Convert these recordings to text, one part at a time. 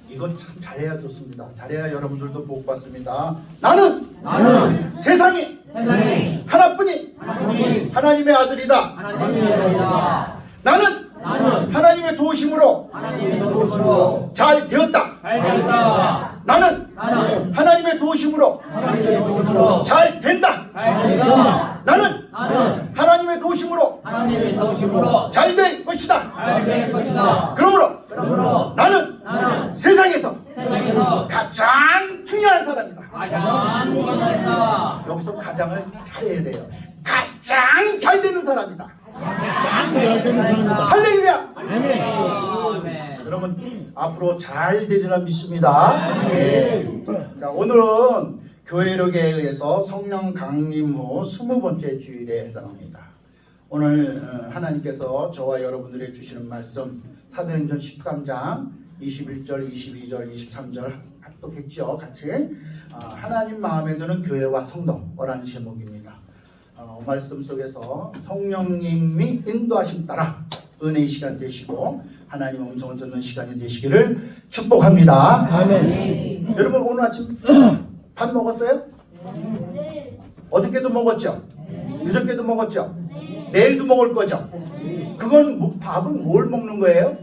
이거 참 잘해야 좋습니다. 잘해야 여러분들도 복 받습니다. 나는 세상에 하나뿐인 하나님의 아들이다. 나는 하나님의 도우심으로 잘 되었다. 나는 하나님의 도우심으로 잘 된다. 나는 하나님의 도우심으로 잘 될 것이다. 그러므로 나는 세상에서 가장 중요한 사람이다. 여기서 가장을 잘해야 돼요. 가장 잘 되는 사람이다. 할렐루야. 여러분 앞으로 잘 되리라 믿습니다. 자, 오늘은 교회력에 의해서 성령 강림 후 20번째 주일에 해당합니다. 오늘 하나님께서 저와 여러분들에게 주시는 말씀 사도행전 13장 21절, 22절, 23절 합독했죠. 같이 하나님 마음에 드는 교회와 성도라는 제목입니다. 말씀 속에서 성령님이 인도하심 따라 은혜의 시간 되시고 하나님 음성을 듣는 시간이 되시기를 축복합니다. 아멘. 여러분 오늘 아침 밥 먹었어요? 네. 어저께도 먹었죠? 네. 그저께도 먹었죠? 네. 내일도 먹을 거죠? 그건 밥은 뭘 먹는 거예요?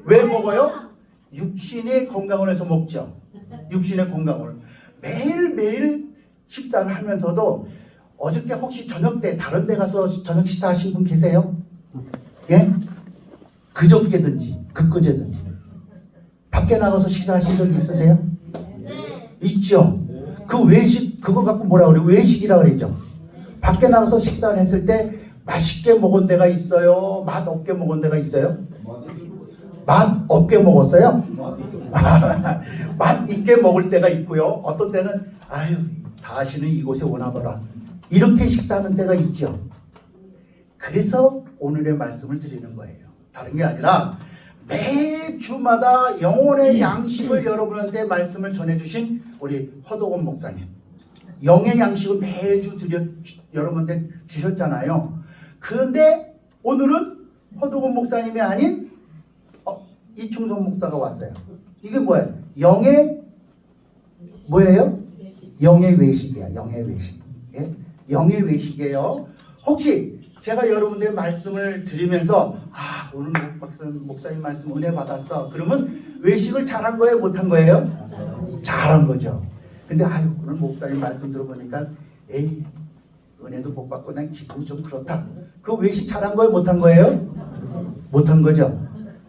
왜 먹어요? 육신의 건강을 위해서 먹죠. 육신의 건강을 매일매일 식사를 하면서도 어저께 혹시 저녁 때 다른 데 가서 저녁 식사하신 분 계세요? 예? 그저께든지 그저께든지 밖에 나가서 식사하신 적 있으세요? 네. 있죠. 그 외식 그거 갖고 뭐라 그래요? 외식이라 그러죠. 밖에 나가서 식사를 했을 때 맛있게 먹은 데가 있어요? 맛 없게 먹은 데가 있어요? 맛 없게 먹었어요? 맛 있게 먹을 때가 있고요. 어떤 때는 아유 다시는 이곳에 오나 보라 이렇게 식사하는 때가 있죠. 그래서 오늘의 말씀을 드리는 거예요. 다른 게 아니라 매주마다 영혼의 양식을 여러분한테 말씀을 전해주신 우리 허도건 목사님 영의 양식을 매주 여러분한테 주셨잖아요. 그런데 오늘은 허도건 목사님이 아닌 이충성 목사가 왔어요. 이게 뭐예요? 영의 뭐예요? 영의 외식이야. 영의 외식. 예? 영의 외식이에요. 혹시 제가 여러분들 말씀을 드리면서 오늘 목사님 말씀 은혜 받았어. 그러면 외식을 잘한 거예요? 못한 거예요? 잘한 거죠. 근데 오늘 목사님 말씀 들어보니까 에이 은혜도 못 받고 난 기분이 좀 그렇다. 그 외식 잘한 거예요? 못한 거예요? 못한 거죠.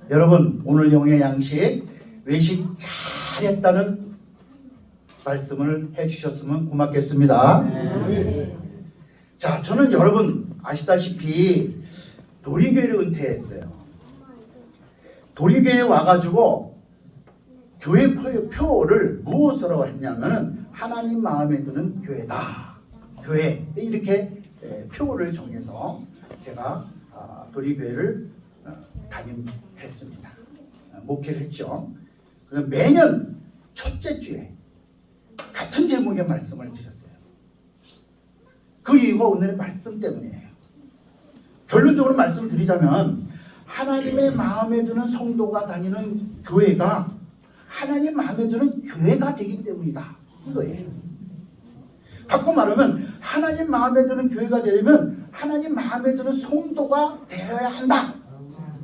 여러분 오늘 영의 양식 외식 잘했다는 말씀을 해주셨으면 고맙겠습니다. 자, 저는 여러분 아시다시피 도리교회를 은퇴했어요. 도리교회에 와가지고 교회 표를 무엇으로 했냐면 하나님 마음에 드는 교회다. 교회 이렇게 표를 정해서 제가 도리교회를 담임했습니다. 목회를 했죠. 그럼 매년 첫째 주에 같은 제목의 말씀을 드렸어요. 그 이유가 오늘의 말씀 때문이에요. 결론적으로 말씀을 드리자면 하나님의 마음에 드는 성도가 다니는 교회가 하나님 마음에 드는 교회가 되기 때문이다. 이거예요. 바꿔 말하면 하나님 마음에 드는 교회가 되려면 하나님 마음에 드는 성도가 되어야 한다.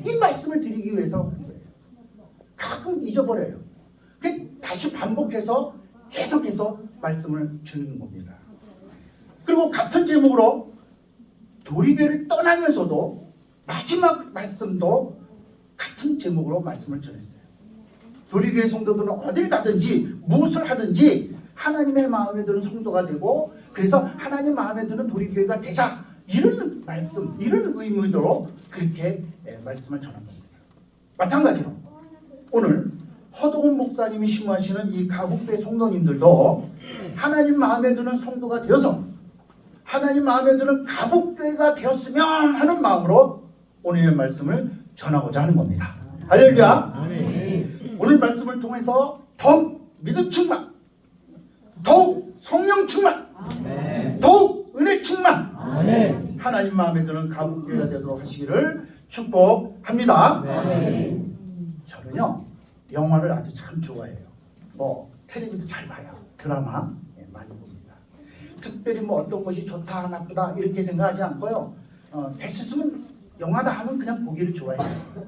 이 말씀을 드리기 위해서 가끔 잊어버려요. 다시 반복해서 계속해서 말씀을 주는 겁니다. 그리고 같은 제목으로 도리교회를 떠나면서도 마지막 말씀도 같은 제목으로 말씀을 전했어요. 도리교회 성도들은 어딜 가든지 무엇을 하든지 하나님의 마음에 드는 성도가 되고 그래서 하나님 마음에 드는 도리교회가 되자 이런 말씀, 이런 의미로 그렇게 말씀을 전한 겁니다. 마찬가지로 오늘 허도건 목사님이 심호하시는 이 가곡교회 성도님들도 하나님 마음에 드는 성도가 되어서 하나님 마음에 드는 가곡교회가 되었으면 하는 마음으로 오늘의 말씀을 전하고자 하는 겁니다. 할렐루야. 오늘 말씀을 통해서 더욱 믿음 충만, 더욱 성령 충만, 더욱 은혜 충만, 하나님 마음에 드는 가곡교회가 되도록 하시기를 축복합니다. 저는요 영화를 아주 참 좋아해요. 뭐 텔레비도 잘 봐요. 드라마 많이 봅니다. 특별히 뭐 어떤 것이 좋다 나쁘다 이렇게 생각하지 않고요. 됐으면 영화다 하면 그냥 보기를 좋아해요.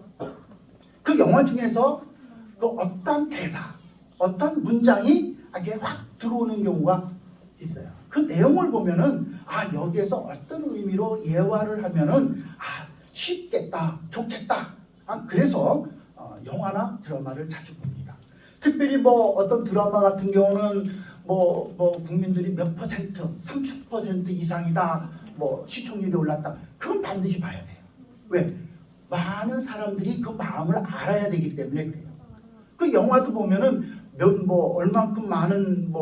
그 영화 중에서 그 어떤 대사, 어떤 문장이 이게 확 들어오는 경우가 있어요. 그 내용을 보면은 여기에서 어떤 의미로 예화를 하면은 쉽겠다, 좋겠다. 그래서 영화나 드라마를 자주 봅니다. 특별히 뭐 어떤 드라마 같은 경우는 뭐 국민들이 몇 퍼센트, 30% 이상이다, 뭐 시청률이 올랐다. 그건 반드시 봐야 돼요. 왜? 많은 사람들이 그 마음을 알아야 되기 때문에 그래요. 그 영화도 보면은 얼만큼 많은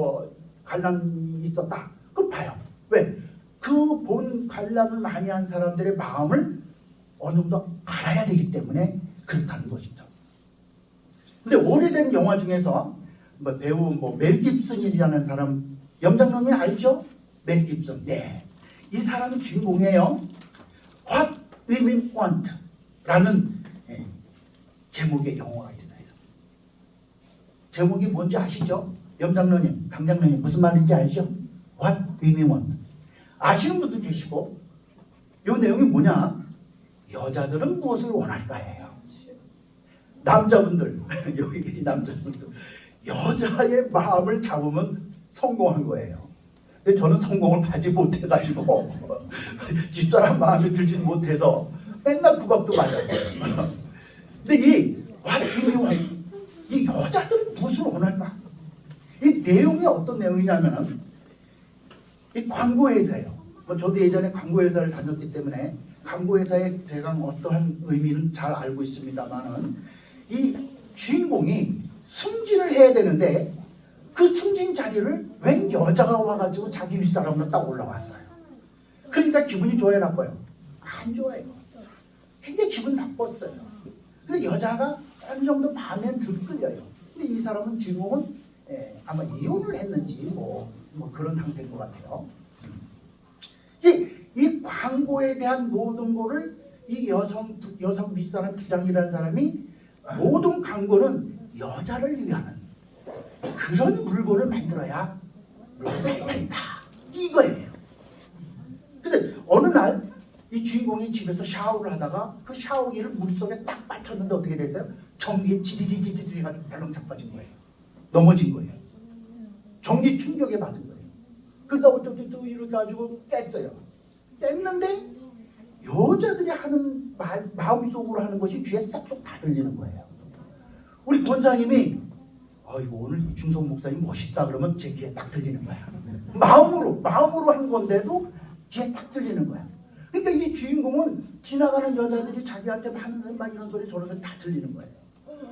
관람이 있었다. 그럼 봐요. 왜? 그 본 관람을 많이 한 사람들의 마음을 어느 정도 알아야 되기 때문에 그렇다는 것이죠. 근데 오래된 영화 중에서 배우 멜 깁슨이라는 사람, 염장남이 알죠? 멜 깁슨. 네. 이 사람이 주인공이에요. What Women Want 라는 제목의 영화가 있어요. 제목이 뭔지 아시죠? 염장로님, 강장로님 무슨 말인지 아시죠? What Women Want. 아시는 분도 계시고, 이 내용이 뭐냐? 여자들은 무엇을 원할까예요. 남자분들, 여기 남자분들, 여자의 마음을 잡으면 성공한 거예요. 근데 저는 성공을 하지 못해가지고 집사람 마음에 들지 못해서 맨날 구박도 맞았어요. 근데 이 여자들은 무엇을 원할까? 이 내용이 어떤 내용이냐면은 이 광고회사예요. 저도 예전에 광고회사를 다녔기 때문에 광고회사의 대강 어떠한 의미는 잘 알고 있습니다만은 이 주인공이 승진을 해야 되는데 그 승진 자리를 웬 여자가 와가지고 자기 윗사람으로 딱 올라왔어요. 그러니까 기분이 좋아요, 나빠요? 안 좋아요. 굉장히 기분 나빴어요. 근데 여자가 어느 정도 마음에 들끌려요. 근데 이 사람은 주인공은 아마 이혼을 했는지 뭐 그런 상태인 것 같아요. 이 광고에 대한 모든 거를 이 여성 윗사람 부장이라는 사람이 모든 광고는 여자를 위한 그런 물건을 만들어야 잘 팔린다 이거예요. 그래서 어느 날 이 주인공이 집에서 샤워를 하다가 그 샤워기를 물속에 딱 맞췄는데 어떻게 됐어요? 전기에 지리리리리 해가지고 발랑 자빠진 거예요. 넘어진 거예요. 전기 충격에 받은 거예요. 그러다 어쩌고 이렇게 가지고 깼어요. 깼는데 여자들이 하는 마음속으로 하는 것이 귀에 쏙쏙 다 들리는 거예요. 우리 권사님이 이거 오늘 이중성 목사님 멋있다 그러면 제 귀에 딱 들리는 거야. 마음으로 한 건데도 귀에 딱 들리는 거야. 그러니까 이 주인공은 지나가는 여자들이 자기한테 하는 막 이런 소리 저런 거 다 들리는 거예요.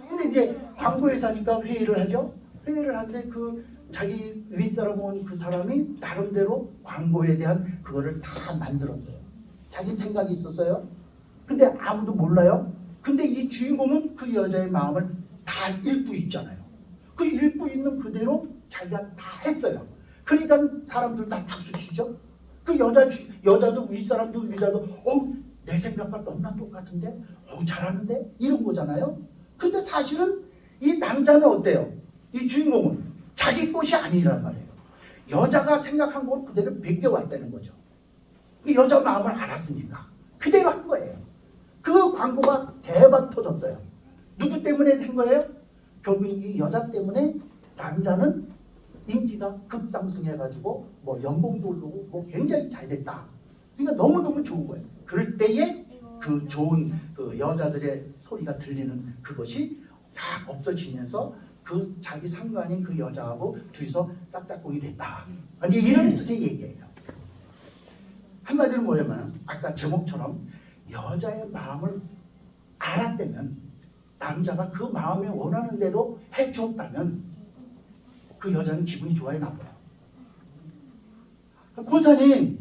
근데 이제 광고회사니까 회의를 하죠. 회의를 하는데 그 자기 윗사람 온 그 사람이 나름대로 광고에 대한 그거를 다 만들었어요. 자기 생각이 있었어요. 근데 아무도 몰라요. 근데 이 주인공은 그 여자의 마음을 다 읽고 있잖아요. 그 읽고 있는 그대로 자기가 다 했어요. 그러니까 사람들 다 박수 치죠. 그 여자도 윗사람도 위자도 내 생각과 너무나 똑같은데 잘하는데 이런 거잖아요. 근데 사실은 이 남자는 어때요? 이 주인공은 자기 것이 아니란 말이에요. 여자가 생각한 걸 그대로 베껴왔다는 거죠. 그 여자 마음을 알았으니까 그대로 한 거예요. 그 광고가 대박 터졌어요. 누구 때문에 한 거예요? 결국 이 여자 때문에 남자는 인기가 급상승해가지고 연봉도 오르고 굉장히 잘 됐다. 그러니까 너무너무 좋은 거예요. 그럴 때에 그 좋은 그 여자들의 소리가 들리는 그것이 싹 없어지면서 그 자기 상관인 그 여자하고 둘이서 짝짝꿍이 됐다. 이제 이런 뜻의 얘기예요. 한마디로 뭐냐면 아까 제목처럼 여자의 마음을 알았다면 남자가 그 마음에 원하는 대로 해주었다면 그 여자는 기분이 좋아요, 나빠요? 권사님,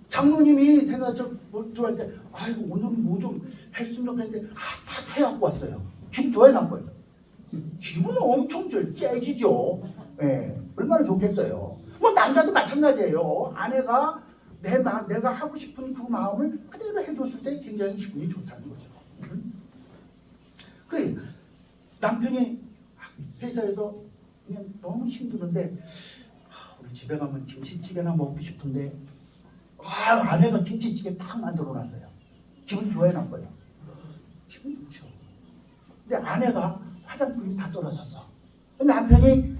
장로님이 뭘 좋아할 때 오늘은 뭐 좀 했으면 좋겠는데 다 해갖고 왔어요. 기분 좋아요, 나빠요? 기분은 엄청 째지죠. 얼마나 좋겠어요. 남자도 마찬가지예요. 아내가 내가 하고 싶은 그 마음을 그대로 해줬을 때 굉장히 기분이 좋다는 거죠. 남편이 회사에서 그냥 너무 힘드는데 우리 집에 가면 김치찌개나 먹고 싶은데 아내가 김치찌개 딱 만들어 놨어요. 기분 좋아요, 나빠요? 기분 좋죠. 근데 아내가 화장품이 다 떨어졌어. 남편이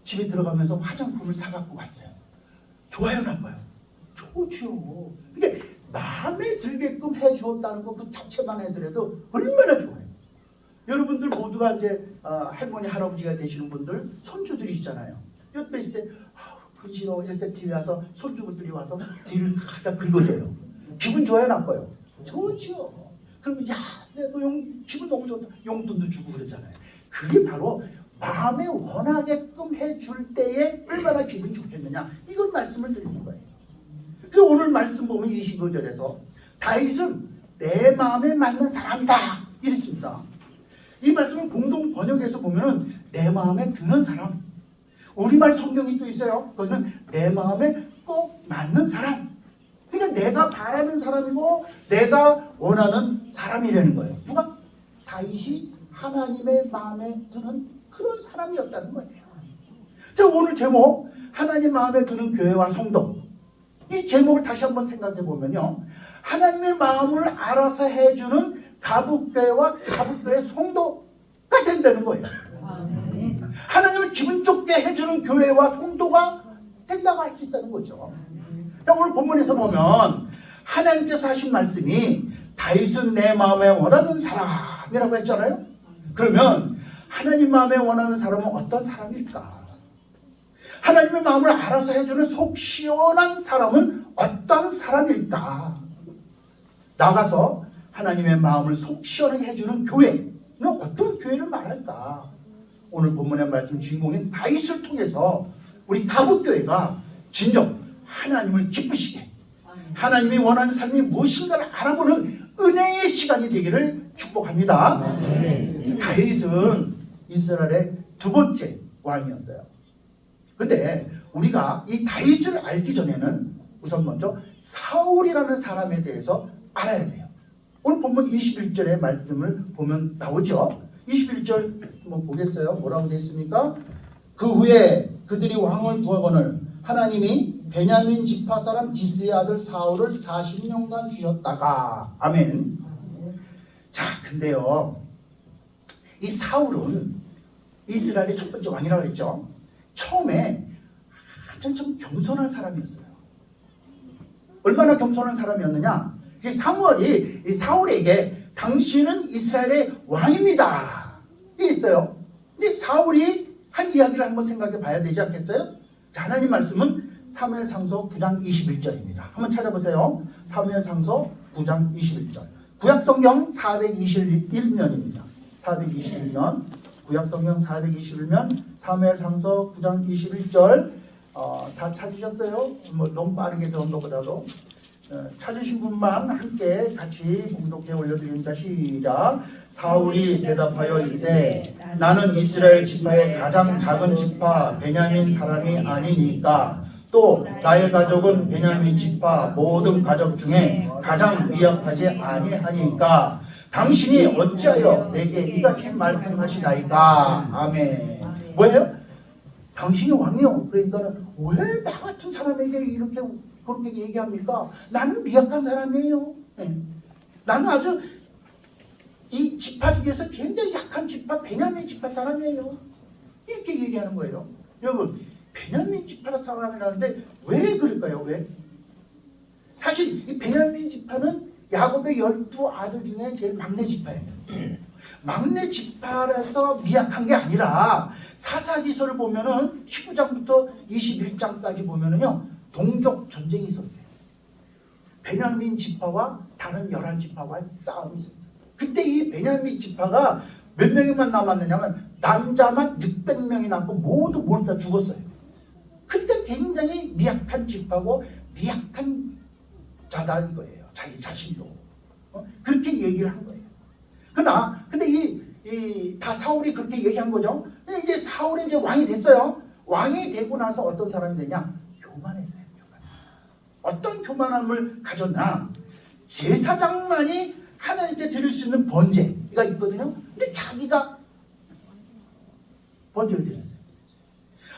집에 들어가면서 화장품을 사갖고 왔어요. 좋아요, 나빠요? 좋죠. 근데 마음에 들게끔 해주었다는 것 그 자체만 해더라도 얼마나 좋아요. 여러분들 모두가 이제 할머니 할아버지가 되시는 분들 손주들이 있잖아요. 옆에 있을 때 그지러 이럴 때 뒤에 와서 손주분들이 와서 뒤를 갖다 긁어줘요. 기분 좋아요, 나빠요? 좋죠. 그러면 내가 기분 너무 좋다. 용돈도 주고 그러잖아요. 그게 바로 마음에 원하게끔 해줄 때에 얼마나 기분 좋겠느냐, 이건 말씀을 드리는 거예요. 그래서 오늘 말씀 보면 25절에서 다윗은 내 마음에 맞는 사람이다 이랬습니다. 이 말씀을 공동 번역에서 보면 내 마음에 드는 사람, 우리말 성경이 또 있어요. 그거는 내 마음에 꼭 맞는 사람. 그러니까 내가 바라는 사람이고 내가 원하는 사람이라는 거예요. 누가? 다윗이 하나님의 마음에 드는 그런 사람이었다는 거예요. 자, 오늘 제목 하나님 마음에 드는 교회와 성도, 이 제목을 다시 한번 생각해 보면요, 하나님의 마음을 알아서 해주는 가북교회와 가북교회 성도가 된다는 거예요. 하나님을 기분 좋게 해주는 교회와 성도가 된다고 할 수 있다는 거죠. 자, 오늘 본문에서 보면 하나님께서 하신 말씀이 다윗은 내 마음에 원하는 사람이라고 했잖아요. 그러면 하나님 마음에 원하는 사람은 어떤 사람일까? 하나님의 마음을 알아서 해주는 속 시원한 사람은 어떤 사람일까? 나가서 하나님의 마음을 속 시원하게 해주는 교회는 어떤 교회를 말할까? 오늘 본문의 말씀 주인공인 다윗을 통해서 우리 가북교회가 진정 하나님을 기쁘시게, 하나님이 원하는 삶이 무엇인가를 알아보는 은혜의 시간이 되기를 축복합니다. 다윗은 이스라엘의 두 번째 왕이었어요. 근데 우리가 이 다윗을 알기 전에는 우선 먼저 사울이라는 사람에 대해서 알아야 돼요. 오늘 본문 21절의 말씀을 보면 나오죠. 21절 보겠어요. 뭐라고 되어 있습니까? 그 후에 그들이 왕을 구하거늘 하나님이 베냐민 지파 사람 기스의 아들 사울을 40년간 주셨다가. 아멘. 자, 근데요, 이 사울은 이스라엘의 첫 번째 왕이라고 했죠. 처음에 한참 좀 겸손한 사람이었어요. 얼마나 겸손한 사람이었느냐? 사무엘이 이 사울에게 당신은 이스라엘의 왕입니다, 이게 있어요. 근데 사울이 한 이야기를 한번 생각해 봐야 되지 않겠어요? 자, 하나님 말씀은 사무엘상서 9장 21절입니다. 한번 찾아보세요. 사무엘상서 9장 21절. 구약성경 421면입니다. 421면, 구약성경 421면, 사무엘상서 9장 21절. 다 찾으셨어요? 너무 빠르게 적은 것보다도 찾으신 분만 함께 같이 봉독해 올려드립니다. 시작. 사울이 대답하여 이르되 나는 이스라엘 지파의 가장 작은 지파 베냐민 사람이 아니니까 또 나의 가족은 베냐민 지파 모든 가족 중에 가장 미약하지 아니하니까 당신이 어찌하여 내게 이같이 말씀하시나이까. 아멘. 뭐예요? 당신이 왕이요. 그러니까 왜 나 같은 사람에게 이렇게 그렇게 얘기합니까? 나는 미약한 사람이에요. 네. 나는 아주 이 지파 중에서 굉장히 약한 지파 베냐민 지파 사람이에요. 이렇게 얘기하는 거예요. 여러분, 베냐민 지파 사람이라는데 왜 그럴까요? 왜? 사실 이 베냐민 지파는 야곱의 12아들 중에 제일 막내 지파예요. 막내 지파라서 미약한 게 아니라 사사기서를 보면은 19장부터 21장까지 보면은요, 동족 전쟁이 있었어요. 베냐민 지파와 다른 11지파와의 싸움이 있었어요. 그때 이 베냐민 지파가 몇 명이만 남았느냐면 남자만 600명이 남고 모두 몰사 죽었어요. 그러니까 굉장히 미약한 지파고 미약한 자다인 거예요. 자기 자신도. 그렇게 얘기를 한 거예요. 근데 다 사울이 그렇게 얘기한 거죠. 이제 사울이 이제 왕이 됐어요. 왕이 되고 나서 어떤 사람이 되냐? 교만했어요. 어떤 교만함을 가졌나? 제사장만이 하나님께 드릴 수 있는 번제가 있거든요. 근데 자기가 번제를 드렸어요.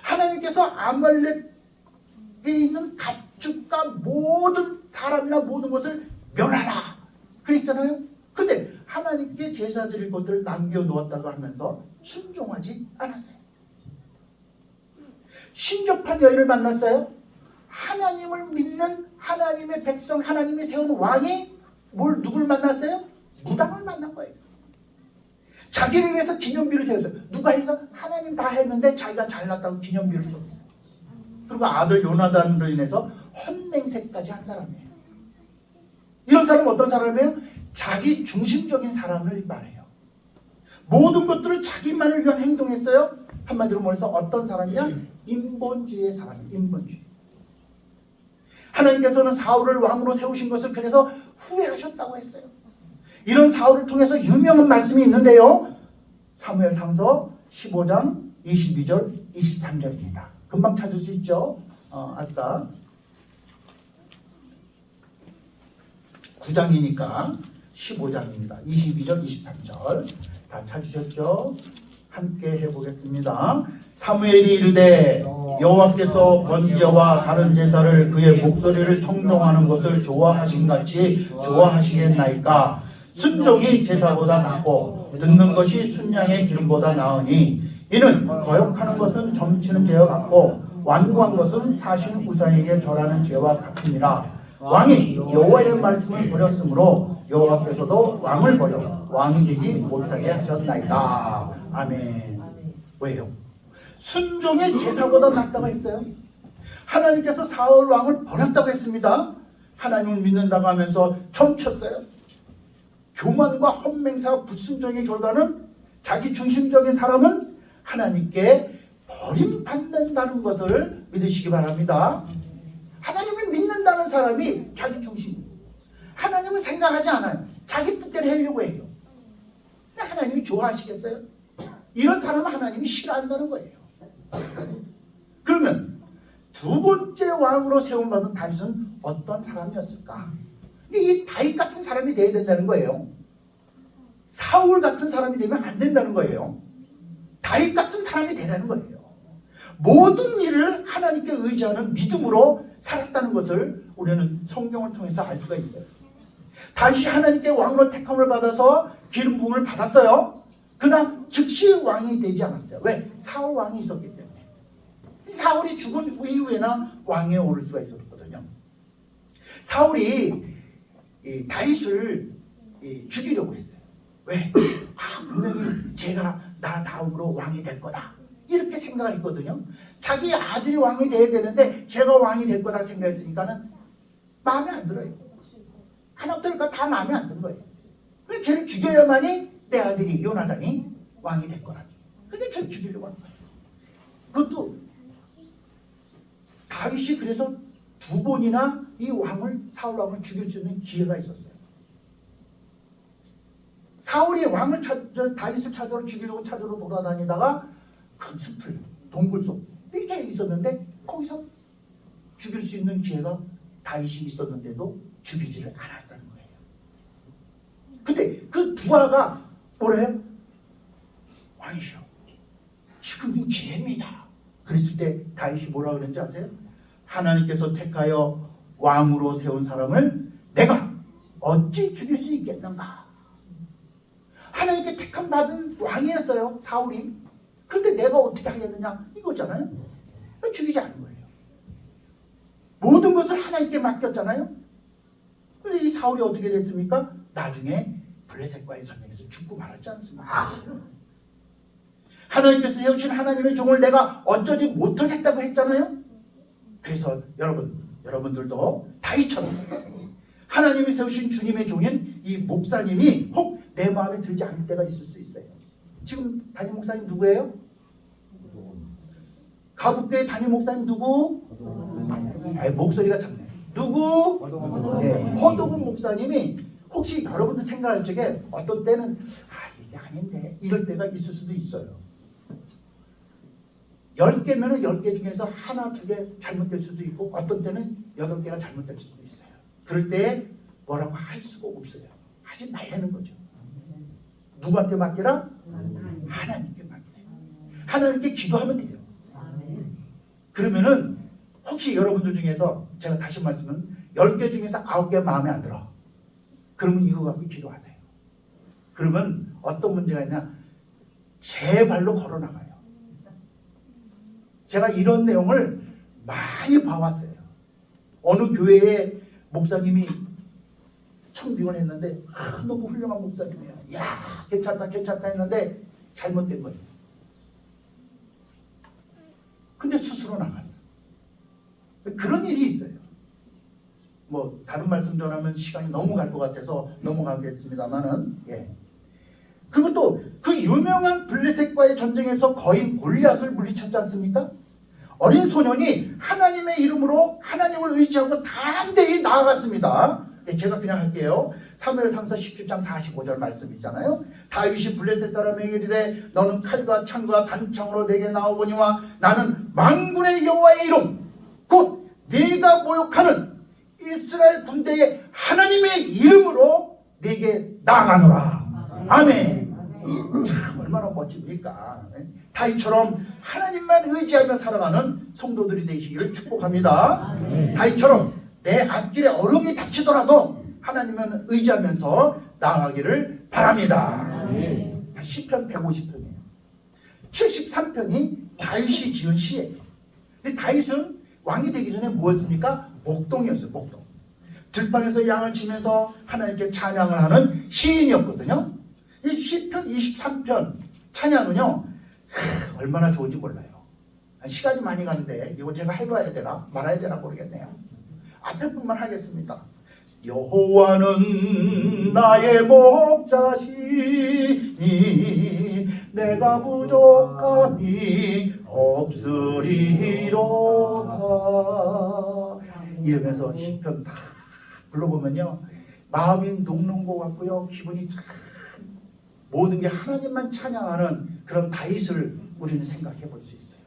하나님께서 아말렉에 있는 가축과 모든 사람이나 모든 것을 멸하라 그랬잖아요. 근데 하나님께 제사 드릴 것들을 남겨놓았다고 하면서 순종하지 않았어요. 신접한 여인을 만났어요. 하나님을 믿는 하나님의 백성, 하나님이 세운 왕이 누굴 만났어요? 무당을 만난 거예요. 자기를 위해서 기념비를 세웠어요. 누가 해서? 하나님 다 했는데 자기가 잘났다고 기념비를 세웠어요. 그리고 아들 요나단으로 인해서 헌맹세까지 한 사람이에요. 이런 사람은 어떤 사람이에요? 자기 중심적인 사람을 말해요. 모든 것들을 자기만을 위한 행동했어요. 한마디로 말해서 어떤 사람이냐? 인본주의의 사람이에요. 인본주의. 하나님께서는 사울을 왕으로 세우신 것을 그래서 후회하셨다고 했어요. 이런 사울을 통해서 유명한 말씀이 있는데요. 사무엘상서 15장 22절 23절입니다. 금방 찾을 수 있죠. 아까 9장이니까 15장입니다. 22절 23절 다 찾으셨죠? 함께 해보겠습니다. 사무엘이 이르되 여호와께서 번제와 다른 제사를 그의 목소리를 청종하는 것을 좋아하신 같이 좋아하시겠나이까. 순종이 제사보다 낫고 듣는 것이 순양의 기름보다 나으니 이는 거역하는 것은 점치는 죄와 같고 완고한 것은 사신 우상에게 절하는 죄와 같으니라. 왕이 여호와의 말씀을 버렸으므로 여호와께서도 왕을 버려 왕이 되지 못하게 하셨나이다. 아멘. 왜요? 순종의 제사보다 낫다고 했어요. 하나님께서 사울 왕을 버렸다고 했습니다. 하나님을 믿는다고 하면서 점쳤어요. 교만과 헛맹사 불순종의 결과는 자기 중심적인 사람은 하나님께 버림받는다는 것을 믿으시기 바랍니다. 하나님을 믿는다는 사람이 자기 중심, 하나님을 생각하지 않아요. 자기 뜻대로 하려고 해요. 근데 하나님이 좋아하시겠어요? 이런 사람은 하나님이 싫어한다는 거예요. 그러면 두 번째 왕으로 세움받은 다윗은 어떤 사람이었을까? 이 다윗 같은 사람이 되어야 된다는 거예요. 사울 같은 사람이 되면 안 된다는 거예요. 다윗 같은 사람이 되라는 거예요. 모든 일을 하나님께 의지하는 믿음으로 살았다는 것을 우리는 성경을 통해서 알 수가 있어요. 다윗이 하나님께 왕으로 택함을 받아서 기름 부음을 받았어요. 그러나 즉시 왕이 되지 않았어요. 왜? 사울 왕이 있었기 때문에. 사울이 죽은 이후에나 왕에 오를 수가 있었거든요. 사울이 다윗을 죽이려고 했어요. 왜? 분명히 제가 나 다음으로 왕이 될 거다 이렇게 생각을 했거든요. 자기 아들이 왕이 돼야 되는데 제가 왕이 될 거다 생각했으니까는 마음에 안 들어요. 하나부터 다 마음에 안 드는 거예요. 그래서 쟤를 죽여야만이 내 아들이 요나단이 왕이 될 거라니. 근데 쟤를 죽이려고 하는 거예요. 그것도 다윗이 그래서 두 번이나 이 왕을, 사울 왕을 죽일 수 있는 기회가 있었어요. 사울이 왕을 다윗을 찾으러 죽이려고 찾으러 돌아다니다가 큰 숲을, 동굴 속 이렇게 있었는데 거기서 죽일 수 있는 기회가 다윗이 있었는데도 죽이지를 않았다는 거예요. 근데 그 부하가 뭐래요? 왕이시여, 지금이 기회입니다. 그랬을 때 다윗이 뭐라고 그랬는지 아세요? 하나님께서 택하여 왕으로 세운 사람을 내가 어찌 죽일 수 있겠는가? 하나님께 택함 받은 왕이었어요, 사울이. 그런데 내가 어떻게 하겠느냐 이거잖아요. 죽이지 않은 거예요. 모든 것을 하나님께 맡겼잖아요. 그런데 이 사울이 어떻게 됐습니까? 나중에 블레셋과의 전쟁에서 죽고 말았지 않습니까? 하나님께서 세우신 하나님의 종을 내가 어쩌지 못하겠다고 했잖아요. 그래서 여러분들도 다윗처럼 하나님이 세우신 주님의 종인 이 목사님이 혹 내 마음에 들지 않을 때가 있을 수 있어요. 지금 담임 목사님 누구예요? 가북교회 담임 목사님 누구? 목소리가 작네. 누구? 허도근 목사님이 혹시 여러분들 생각할 적에 어떤 때는 이게 아닌데 이럴 때가 있을 수도 있어요. 10개면 10개 중에서 하나, 2개 잘못될 수도 있고 어떤 때는 8개가 잘못될 수도 있어요. 그럴 때 뭐라고 할 수가 없어요. 하지 말라는 거죠. 누구한테 맡기라? 하나님께 맡기라. 하나님께 기도하면 돼요. 그러면은 혹시 여러분들 중에서 제가 다시 말씀은 10개 중에서 9개 마음에 안 들어. 그러면 이거 갖고 기도하세요. 그러면 어떤 문제가 있냐? 제 발로 걸어 나가요. 제가 이런 내용을 많이 봐왔어요. 어느 교회에 목사님이 청빙을 했는데 너무 훌륭한 목사님이에요. 야, 괜찮다 했는데 잘못된 거예요. 근데 스스로 나가요. 그런 일이 있어요. 뭐 다른 말씀 전하면 시간이 너무 갈 것 같아서 넘어가겠습니다만은, 예. 그것도 그 유명한 블레셋과의 전쟁에서 거인 골리앗을 물리쳤지 않습니까? 어린 소년이 하나님의 이름으로 하나님을 의지하고 담대히 나아갔습니다. 예, 제가 그냥 할게요. 사무엘상서 17장 45절 말씀이잖아요. 다윗이 블레셋 사람에게 이르되 너는 칼과 창과 단창으로 내게 나오거니와 나는 만군의 여호와의 이름 곧 네가 모욕하는 이스라엘 군대의 하나님의 이름으로 네게 나아가노라. 아멘. 참 얼마나 멋집니까? 다윗처럼 하나님만 의지하며 살아가는 성도들이 되시기를 축복합니다. 다윗처럼 내 앞길에 어려움이 닥치더라도 하나님만 의지하면서 나아가기를 바랍니다. 시편 150편이에요. 73편이 다윗이 지은 시예요. 근데 다윗은 왕이 되기 전에 뭐였습니까? 목동이었어요. 목동. 들판에서 양을 치면서 하나님께 찬양을 하는 시인이었거든요. 이 시편 23편 찬양은요, 얼마나 좋은지 몰라요. 시간이 많이 가는데 이거 제가 해봐야 되나 말아야 되나 모르겠네요. 앞에 분만 하겠습니다. 여호와는 나의 목자시니 내가 부족함이 없으리로다. 이러면서 시편 다 불러보면요, 마음이 녹는 것 같고요, 기분이 참 모든 게 하나님만 찬양하는 그런 다윗을 우리는 생각해 볼 수 있어요.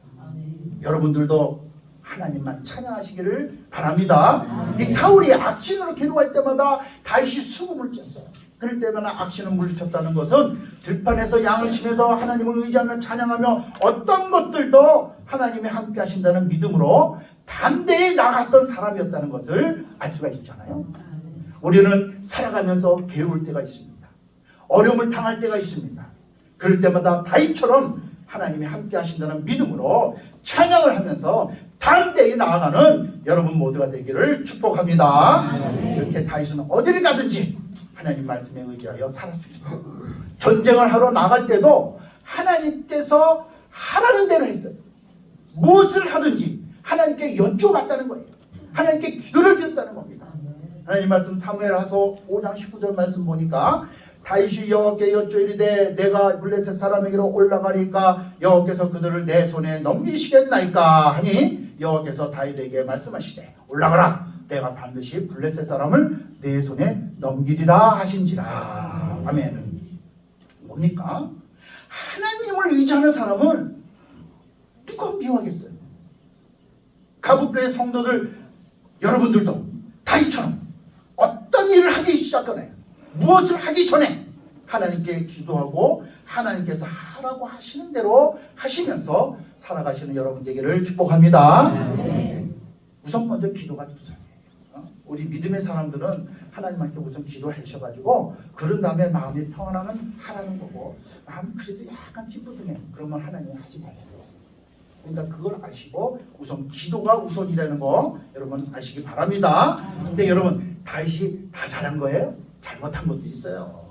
여러분들도 하나님만 찬양하시기를 바랍니다. 이 사울이 악신으로 기도할 때마다 다윗이 수금을 쳤어요. 그럴 때마다 악신을 물리쳤다는 것은 들판에서 양을 치면서 하나님을 의지하며 찬양하며 어떤 것들도 하나님이 함께 하신다는 믿음으로 담대히 나갔던 사람이었다는 것을 알 수가 있잖아요. 우리는 살아가면서 괴로울 때가 있습니다. 어려움을 당할 때가 있습니다. 그럴 때마다 다윗처럼 하나님이 함께 하신다는 믿음으로 찬양을 하면서 담대히 나아가는 여러분 모두가 되기를 축복합니다. 이렇게 다윗은 어디를 가든지 하나님 말씀에 의지하여 살았습니다. 전쟁을 하러 나갈 때도 하나님께서 하라는 대로 했어요. 무엇을 하든지 하나님께 여쭤봤다는 거예요. 하나님께 기도를 드렸다는 겁니다. 하나님 말씀 사무엘하서 5장 19절 말씀 보니까 다윗이 여호와께 여쭈이르되 내가 블레셋 사람에게로 올라가리까 여호와께서 그들을 내 손에 넘기시겠나이까 하니 여호와께서 다윗에게 말씀하시되 올라가라 내가 반드시 블레셋 사람을 내 손에 넘기리라 하신지라. 아멘. 뭡니까? 하나님을 의지하는 사람을 누가 미워하겠어요? 가부교회 성도들 여러분들도 다윗처럼 어떤 일을 하기 시작하네, 무엇을 하기 전에 하나님께 기도하고 하나님께서 하라고 하시는 대로 하시면서 살아가시는 여러분 되기를 축복합니다. 우선 먼저 기도가 우선이에요. 우리 믿음의 사람들은 하나님한테 우선 기도하셔가지고 그런 다음에 마음이 평안하면 하라는 거고, 마음 그래도 약간 찌뿌둥해 그러면 하나님이 하지 말라고. 그러니까 그걸 아시고 우선 기도가 우선이라는 거 여러분 아시기 바랍니다. 근데 여러분 다윗이 다 잘한 거예요? 잘못한 것도 있어요.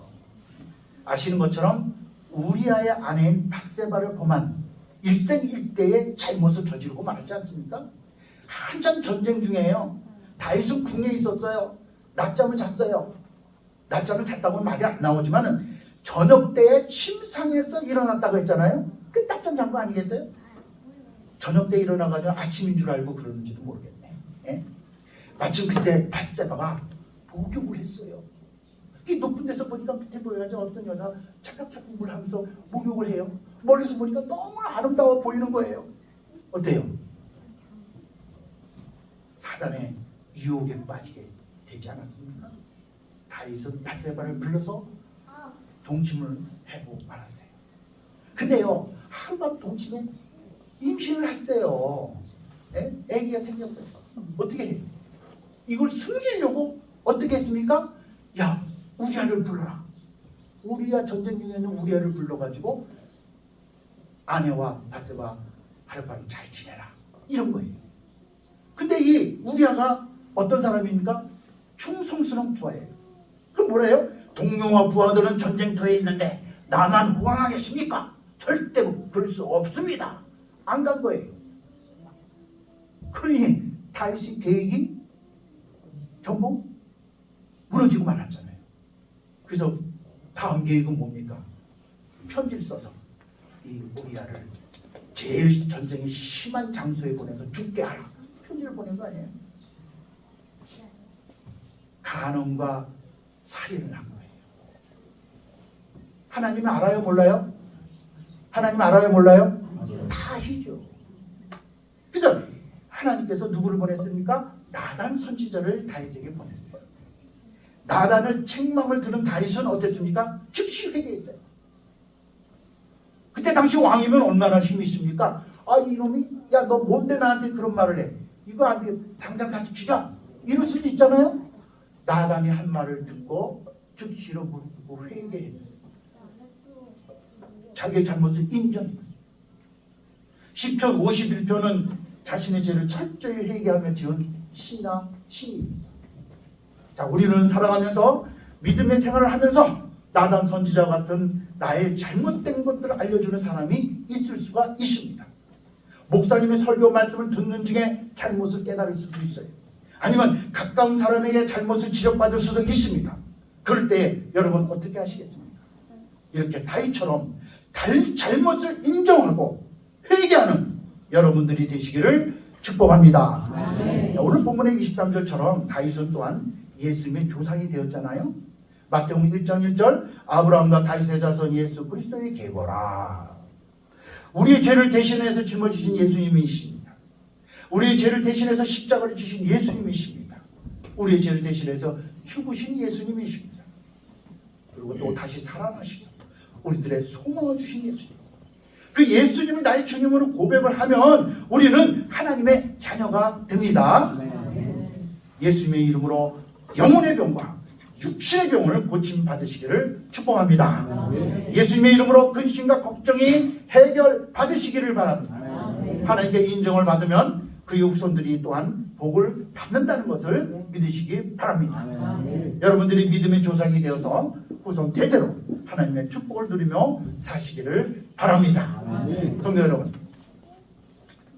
아시는 것처럼 우리아의 아내인 밧세바를 범한 일생일대의 잘못을 저지르고 말았지 않습니까? 한참 전쟁 중이에요. 다윗은 궁에 있었어요. 낮잠을 잤어요. 낮잠을 잤다고는 말이 안 나오지만 저녁 때에 침상에서 일어났다고 했잖아요. 그 낮잠 잔 거 아니겠어요? 저녁 때 일어나가지고 아침인 줄 알고 그러는지도 모르겠네. 예? 마침 그때 밧세바가 목욕을 했어요. 이 높은 데서 보니까 밑에 보여야지 어떤 여자 차깍차깍 물 하면서 목욕을 해요. 멀리서 보니까 너무 아름다워 보이는 거예요. 어때요? 사단의 유혹에 빠지게 되지 않았습니까? 다윗은 밧세바를 불러서 동침을 하고 말았어요. 근데요, 하룻밤 동침에 임신을 했어요. 예? 아기가 생겼어요. 어떻게 해요? 이걸 숨기려고 어떻게 했습니까? 야, 우리아를 불러라. 우리아 전쟁 중에 있는 우리아를 불러가지고 아내와 바세바 하룻밤 잘 지내라. 이런 거예요. 근데 이 우리아가 어떤 사람입니까? 충성스러운 부하예요. 그럼 뭐래요? 동료와 부하들은 전쟁터에 있는데 나만 호강하겠습니까? 절대로 그럴 수 없습니다. 안 간 거예요. 그러니 다윗의 계획이 전부 무너지고 말았잖아요. 그래서 다음 계획은 뭡니까? 편지를 써서 이 우리아를 제일 전쟁이 심한 장소에 보내서 죽게 하라. 편지를 보낸 거 아니에요? 간음과 살인을 한 거예요. 하나님 알아요, 몰라요? 하나님 알아요, 몰라요? 다 아시죠. 그래서 하나님께서 누구를 보냈습니까? 나단 선지자를 다윗에게 보냈어요. 나단을 책망을 들은 다윗은 어땠습니까? 즉시 회개했어요. 그때 당시 왕이면 얼마나 힘이 있습니까? 아, 이놈이 야, 너 뭔데 나한테 그런 말을 해? 이거 안 돼. 당장 같이 죽여. 이럴 수도 있잖아요. 나단이 한 말을 듣고 즉시로 무릎 꿇고 회개했어요. 자기의 잘못을 인정했어요. 시편 51편은 자신의 죄를 철저히 회개하며 지은 시입니다. 자, 우리는 살아가면서 믿음의 생활을 하면서 나단 선지자 같은 나의 잘못된 것들을 알려주는 사람이 있을 수가 있습니다. 목사님의 설교 말씀을 듣는 중에 잘못을 깨달을 수도 있어요. 아니면 가까운 사람에게 잘못을 지적받을 수도 있습니다. 그럴 때 여러분 어떻게 하시겠습니까? 이렇게 다윗처럼 잘못을 인정하고 회개하는 여러분들이 되시기를 축복합니다. 자, 오늘 본문의 23절처럼 다윗은 또한 예수님의 조상이 되었잖아요. 마태복음 1장 1절 아브라함과 다윗의 자손 예수 그리스도의 계보라. 우리의 죄를 대신해서 짊어지신 예수님이십니다. 우리의 죄를 대신해서 십자가를 지신 예수님이십니다. 우리의 죄를 대신해서 죽으신 예수님이십니다. 그리고 또 다시 살아나시고 우리들의 소망을 주신 예수님. 그 예수님을 나의 주님으로 고백을 하면 우리는 하나님의 자녀가 됩니다. 예수님의 이름으로 영혼의 병과 육신의 병을 고침받으시기를 축복합니다. 예수님의 이름으로 근심과 걱정이 해결받으시기를 바랍니다. 하나님께 인정을 받으면 그의 후손들이 또한 복을 받는다는 것을 믿으시기 바랍니다. 여러분들이 믿음의 조상이 되어서 후손 대대로 하나님의 축복을 누리며 사시기를 바랍니다. 성도 여러분,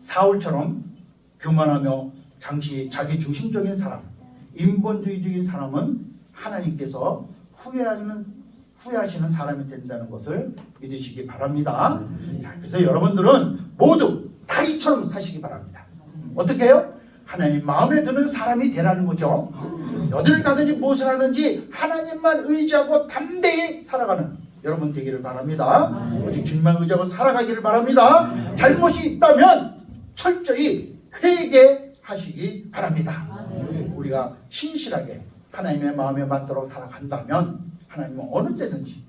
사울처럼 교만하며 자기 중심적인 사람, 인본주의적인 사람은 하나님께서 후회하시는 사람이 된다는 것을 믿으시기 바랍니다. 자, 그래서 여러분들은 모두 다윗처럼 사시기 바랍니다. 어떻게 해요? 하나님 마음에 드는 사람이 되라는 거죠. 어디를 가든지 무엇을 하든지 하나님만 의지하고 담대히 살아가는 여러분 되기를 바랍니다. 오직 주님만 의지하고 살아가기를 바랍니다. 잘못이 있다면 철저히 회개하시기 바랍니다. 우리가 신실하게 하나님의 마음에 맞도록 살아간다면 하나님은 어느 때든지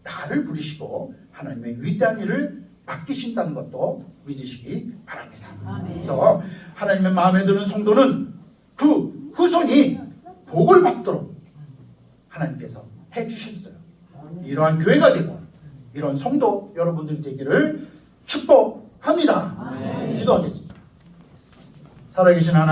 나를 부르시고 하나님의 위대한 일을 맡기신다는 것도 믿으시기 바랍니다. 그래서 하나님의 마음에 드는 성도는 그 후손이 복을 받도록 하나님께서 해주셨어요. 이러한 교회가 되고 이런 성도 여러분들이 되기를 축복합니다. 기도하겠습니다. 살아계신 하나님,